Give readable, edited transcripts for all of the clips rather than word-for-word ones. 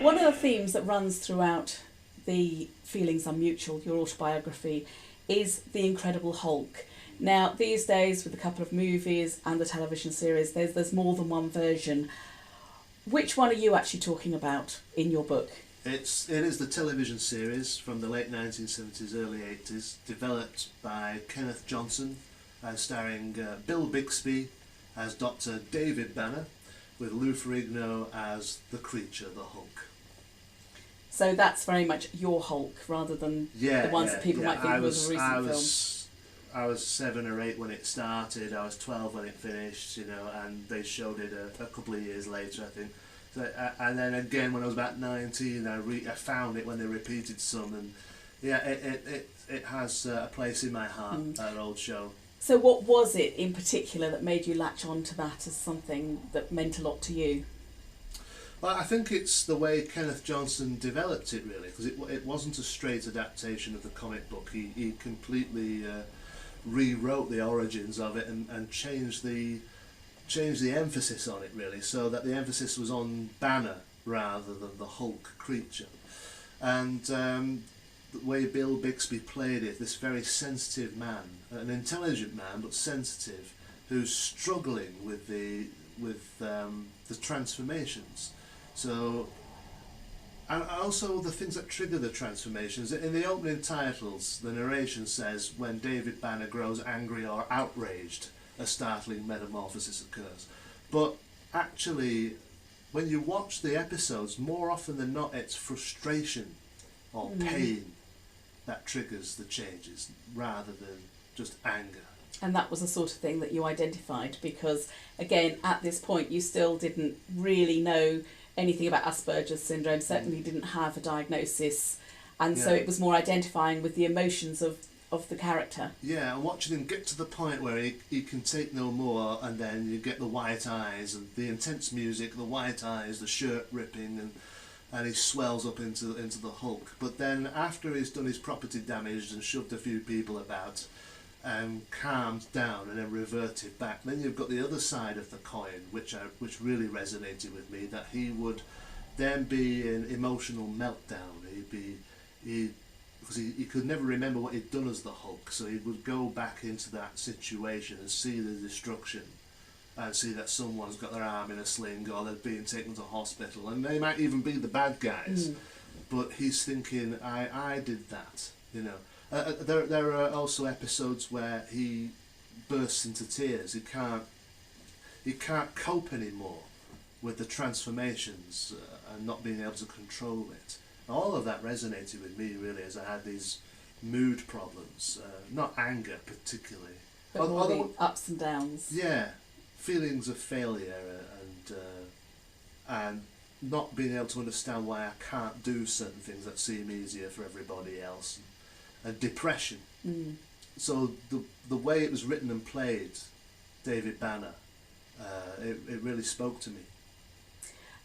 One of the themes that runs throughout the Feelings Are Mutual, your autobiography, is the Incredible Hulk. Now, these days, with a couple of movies and the television series, there's more than one version. Which one are you actually talking about in your book? It is the television series from the late 1970s, early 80s, developed by Kenneth Johnson, starring Bill Bixby as Dr. David Banner, with Lou Ferrigno as the creature, the Hulk. So that's very much your Hulk, rather than the ones that people might think was a recent film. I was 7 or 8 when it started. I was 12 when it finished, and they showed it a couple of years later, I think. So, and then again when I was about 19, I found it when they repeated some, and it has a place in my heart. That old show. So what was it in particular that made you latch on to that as something that meant a lot to you? Well, I think it's the way Kenneth Johnson developed it, really, because it wasn't a straight adaptation of the comic book. He completely rewrote the origins of it and changed the emphasis on it, really, so that the emphasis was on Banner rather than the Hulk creature. And the way Bill Bixby played it, this very sensitive man, an intelligent man but sensitive, who's struggling with the transformations. So, and also the things that trigger the transformations. In the opening titles, the narration says when David Banner grows angry or outraged, a startling metamorphosis occurs. But actually, when you watch the episodes, more often than not, it's frustration or pain that triggers the changes, rather than just anger. And that was the sort of thing that you identified, because, again, at this point, you still didn't really know anything about Asperger's syndrome, certainly didn't have a diagnosis, and so it was more identifying with the emotions of the character. Yeah, and watching him get to the point where he can take no more, and then you get the white eyes and the intense music, the white eyes, the shirt ripping, and he swells up into the Hulk. But then after he's done his property damage and shoved a few people about, calmed down and then reverted back, then you've got the other side of the coin, which really resonated with me, that he would then be in emotional meltdown. Because he could never remember what he'd done as the Hulk, so he would go back into that situation and see the destruction, and see that someone's got their arm in a sling, or they're being taken to hospital, and they might even be the bad guys, but he's thinking, I did that, There are also episodes where he bursts into tears. He can't cope anymore with the transformations and not being able to control it. All of that resonated with me, really, as I had these mood problems, not anger particularly, but more the ups and downs. Yeah, feelings of failure and not being able to understand why I can't do certain things that seem easier for everybody else. And depression. So the way it was written and played, David Banner, it really spoke to me.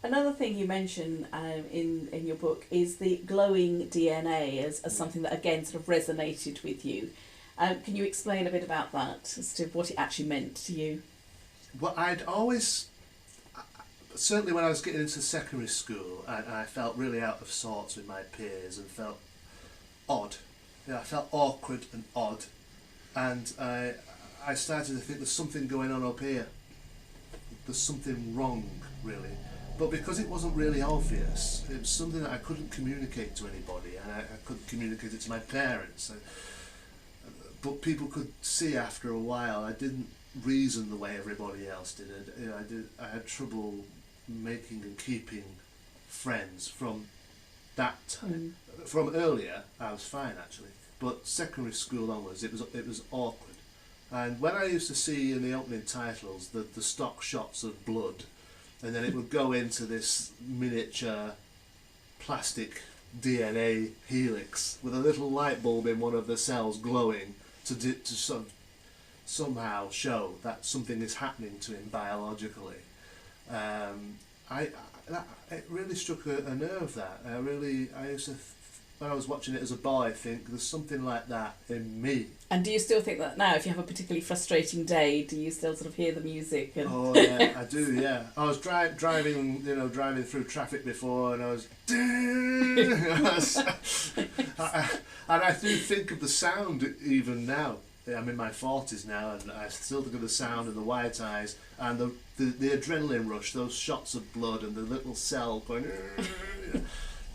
Another thing you mention in your book is the glowing DNA as something that again sort of resonated with you. Can you explain a bit about that, as to what it actually meant to you? Well, I'd always, certainly when I was getting into secondary school, I felt really out of sorts with my peers and felt odd. I felt awkward and odd, and I started to think there's something going on up here. There's something wrong, really. But because it wasn't really obvious, it was something that I couldn't communicate to anybody, and I couldn't communicate it to my parents. But people could see after a while I didn't reason the way everybody else did. I had trouble making and keeping friends from that time. From earlier, I was fine actually, but secondary school onwards, it was awkward. And when I used to see in the opening titles the stock shots of blood, and then it would go into this miniature plastic DNA helix with a little light bulb in one of the cells glowing to somehow show that something is happening to him biologically. It really struck a nerve. That I used to when I was watching it as a boy, think there's something like that in me. And do you still think that now, if you have a particularly frustrating day, do you still sort of hear the music? And Oh yeah, I do. Yeah, I was driving through traffic before, and I was, and I do think of the sound even now. I'm in my 40s now, and I still think of the sound and the white eyes and the adrenaline rush, those shots of blood and the little cell going.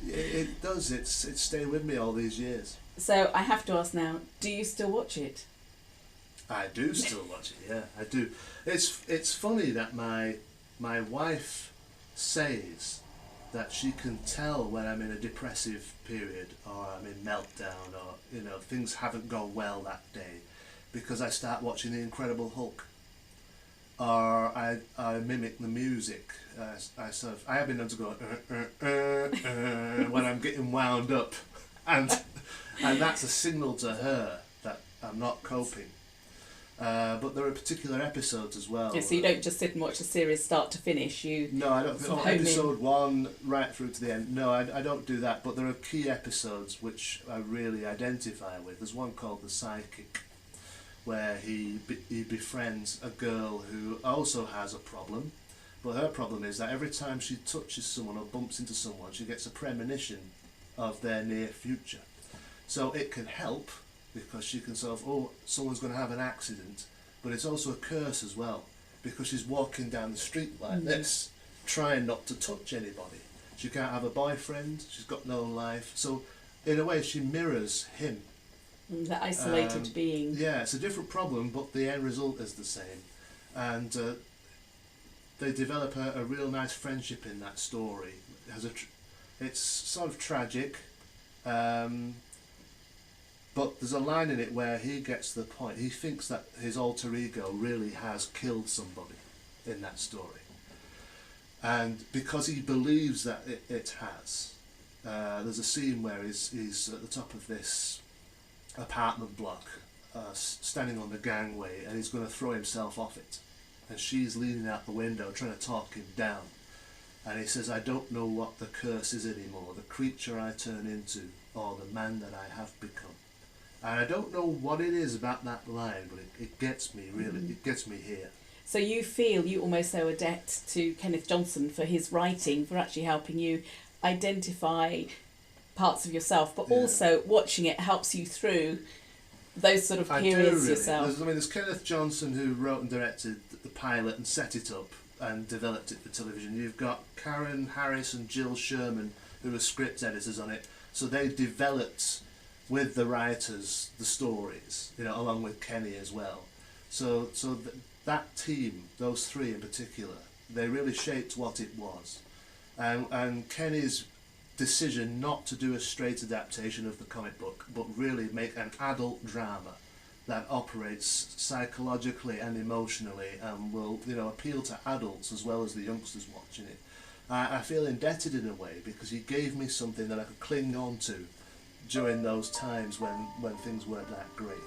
It does. It's stayed with me all these years. So I have to ask now: do you still watch it? I do still watch it. Yeah, I do. It's funny that my wife says that she can tell when I'm in a depressive period or I'm in meltdown or things haven't gone well that day, because I start watching The Incredible Hulk, or I mimic the music. I have been known to go when I'm getting wound up, and that's a signal to her that I'm not coping. But there are particular episodes as well. Yeah, so you don't just sit and watch a series start to finish. No, I don't. Episode 1 right through to the end. No, I don't do that. But there are key episodes which I really identify with. There's one called The Psychic, where he befriends a girl who also has a problem, but her problem is that every time she touches someone or bumps into someone, she gets a premonition of their near future. So it can help, because she can sort of, someone's going to have an accident, but it's also a curse as well, because she's walking down the street like this, trying not to touch anybody. She can't have a boyfriend, she's got no life, so in a way she mirrors him. The isolated being. Yeah, it's a different problem, but the end result is the same. And they develop a real nice friendship in that story. It's sort of tragic, but there's a line in it where he gets to the point, he thinks that his alter ego really has killed somebody in that story. And because he believes that it has, there's a scene where he's at the top of this apartment block, standing on the gangway, and he's going to throw himself off it. And she's leaning out the window trying to talk him down. And he says, I don't know what the curse is anymore, the creature I turn into, or the man that I have become. And I don't know what it is about that line, but it gets me, really. It gets me here. So you feel you almost owe a debt to Kenneth Johnson for his writing, for actually helping you identify parts of yourself, but also watching it helps you through those sort of periods yourself. There's Kenneth Johnson, who wrote and directed the pilot and set it up and developed it for television. You've got Karen Harris and Jill Sherman, who are script editors on it. So they developed with the writers the stories, along with Kenny as well. So that team, those three in particular, they really shaped what it was. And Kenny's decision not to do a straight adaptation of the comic book, but really make an adult drama that operates psychologically and emotionally and will appeal to adults as well as the youngsters watching it. I feel indebted in a way, because he gave me something that I could cling on to during those times when things weren't that great.